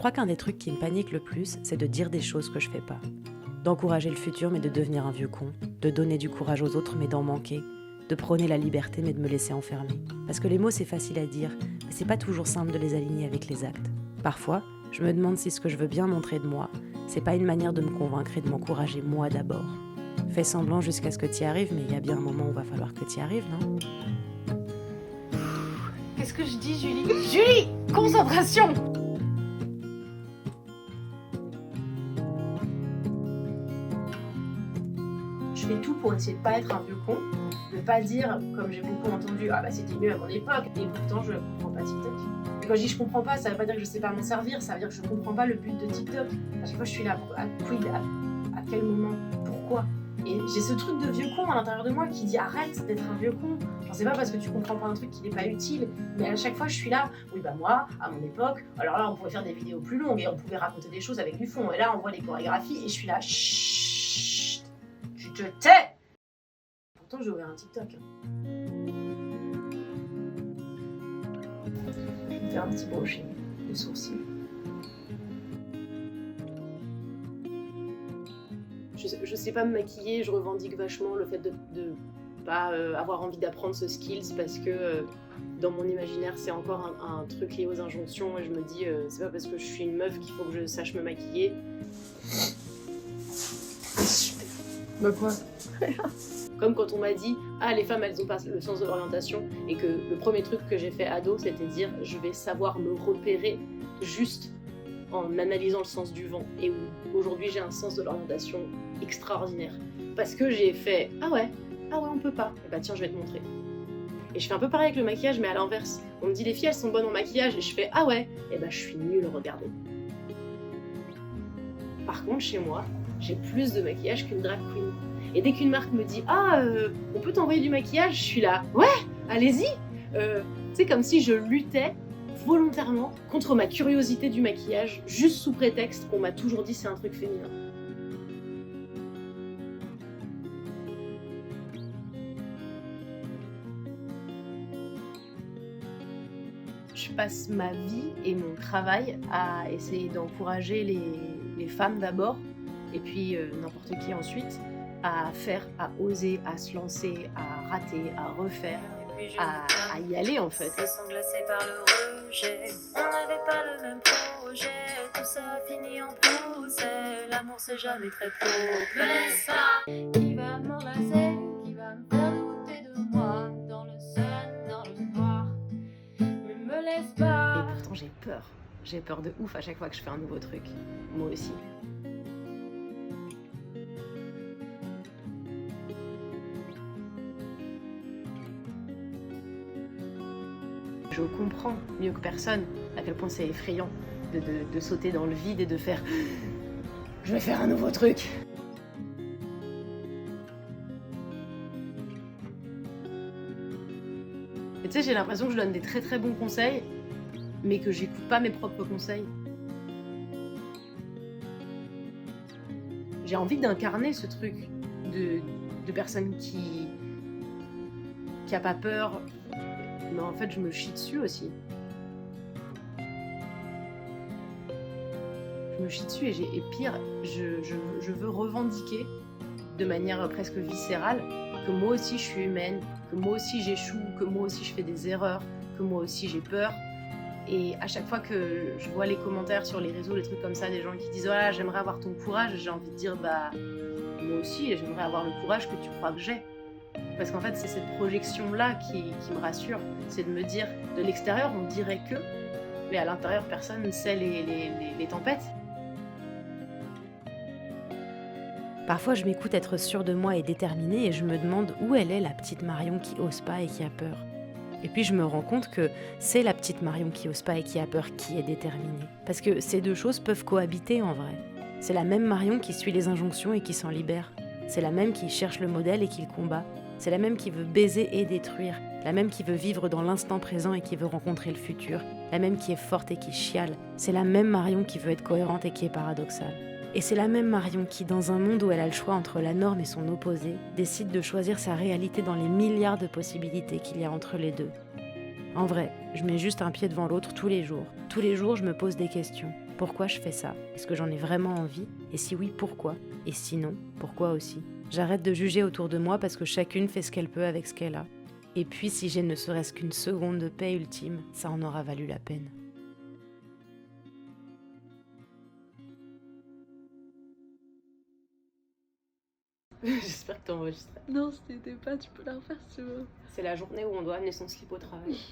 crois qu'un des trucs qui me panique le plus, c'est de dire des choses que je fais pas. D'encourager le futur mais de devenir un vieux con, de donner du courage aux autres mais d'en manquer, de prôner la liberté mais de me laisser enfermer. Parce que les mots c'est facile à dire, mais c'est pas toujours simple de les aligner avec les actes. Parfois, je me demande si ce que je veux bien montrer de moi, c'est pas une manière de me convaincre et de m'encourager moi d'abord. Fais semblant jusqu'à ce que t'y arrives, mais il y a bien un moment où va falloir que t'y arrives, non ? Qu'est-ce que je dis, Julie ? Julie, concentration ! Je fais tout pour essayer de pas être un vieux con, de pas dire, comme j'ai beaucoup entendu, ah bah c'était mieux à mon époque, et pourtant je comprends pas TikTok. Et quand je dis je comprends pas, ça veut pas dire que je sais pas m'en servir, ça veut dire que je comprends pas le but de TikTok. À chaque fois je suis là, à quel moment, pourquoi ? Et j'ai ce truc de vieux con à l'intérieur de moi qui dit arrête d'être un vieux con. Genre c'est pas parce que tu comprends pas un truc qui n'est pas utile, mais à chaque fois je suis là, oui bah moi, à mon époque, alors là on pouvait faire des vidéos plus longues et on pouvait raconter des choses avec du fond, et là on voit les chorégraphies et je suis là, chut, tu te tais. Pourtant j'ai ouvert un TikTok. Je vais me faire un petit brushing de sourcils. Je sais pas me maquiller, je revendique vachement le fait de pas avoir envie d'apprendre ce skills parce que dans mon imaginaire c'est encore un truc lié aux injonctions et je me dis c'est pas parce que je suis une meuf qu'il faut que je sache me maquiller. Bah quoi? Comme quand on m'a dit ah les femmes elles ont pas le sens de l'orientation et que le premier truc que j'ai fait ado c'était dire je vais savoir me repérer juste en analysant le sens du vent et où aujourd'hui j'ai un sens de l'orientation extraordinaire parce que j'ai fait ah ouais on peut pas, et bah tiens je vais te montrer. Et je fais un peu pareil avec le maquillage mais à l'inverse, on me dit les filles elles sont bonnes en maquillage et je fais ah ouais, et bah je suis nulle, regardez. Par contre chez moi j'ai plus de maquillage qu'une drag queen et dès qu'une marque me dit on peut t'envoyer du maquillage, je suis là ouais allez-y. C'est comme si je luttais volontairement contre ma curiosité du maquillage, juste sous prétexte qu'on m'a toujours dit c'est un truc féminin. Je passe ma vie et mon travail à essayer d'encourager les femmes d'abord, et puis n'importe qui ensuite, à faire, à oser, à se lancer, à rater, à refaire, à y aller en fait. Se sont glacés par le rejet, on n'avait pas le même projet, tout ça a fini en procès, l'amour c'est jamais très progrès. Qui va m'enlacer, qui va me faire douter de moi, dans le sun, dans le noir, mais me laisse pas. Et pourtant j'ai peur de ouf à chaque fois que je fais un nouveau truc, moi aussi. Je comprends mieux que personne à quel point c'est effrayant de sauter dans le vide et de faire « je vais faire un nouveau truc ». Et tu sais, j'ai l'impression que je donne des très très bons conseils, mais que j'écoute pas mes propres conseils. J'ai envie d'incarner ce truc de personne qui a pas peur. Mais en fait, je me chie dessus aussi. Je me chie dessus et pire, je veux revendiquer de manière presque viscérale que moi aussi je suis humaine, que moi aussi j'échoue, que moi aussi je fais des erreurs, que moi aussi j'ai peur. Et à chaque fois que je vois les commentaires sur les réseaux, les trucs comme ça, des gens qui disent « voilà, j'aimerais avoir ton courage », j'ai envie de dire « bah, moi aussi, j'aimerais avoir le courage que tu crois que j'ai ». Parce qu'en fait, c'est cette projection-là qui me rassure. C'est de me dire, de l'extérieur, on dirait que, mais à l'intérieur, personne ne sait les tempêtes. Parfois, je m'écoute être sûre de moi et déterminée et je me demande où elle est la petite Marion qui ose pas et qui a peur. Et puis je me rends compte que c'est la petite Marion qui ose pas et qui a peur qui est déterminée. Parce que ces deux choses peuvent cohabiter en vrai. C'est la même Marion qui suit les injonctions et qui s'en libère. C'est la même qui cherche le modèle et qui le combat. C'est la même qui veut baiser et détruire, la même qui veut vivre dans l'instant présent et qui veut rencontrer le futur, la même qui est forte et qui chiale. C'est la même Marion qui veut être cohérente et qui est paradoxale. Et c'est la même Marion qui, dans un monde où elle a le choix entre la norme et son opposé, décide de choisir sa réalité dans les milliards de possibilités qu'il y a entre les deux. En vrai, je mets juste un pied devant l'autre tous les jours. Tous les jours, je me pose des questions. Pourquoi je fais ça? Est-ce que j'en ai vraiment envie? Et si oui, pourquoi? Et sinon, pourquoi aussi? J'arrête de juger autour de moi parce que chacune fait ce qu'elle peut avec ce qu'elle a. Et puis si j'ai ne serait-ce qu'une seconde de paix ultime, ça en aura valu la peine. J'espère que t'as enregistré. Non, c'était pas, tu peux la refaire si tu veux. C'est la journée où on doit amener son slip au travail.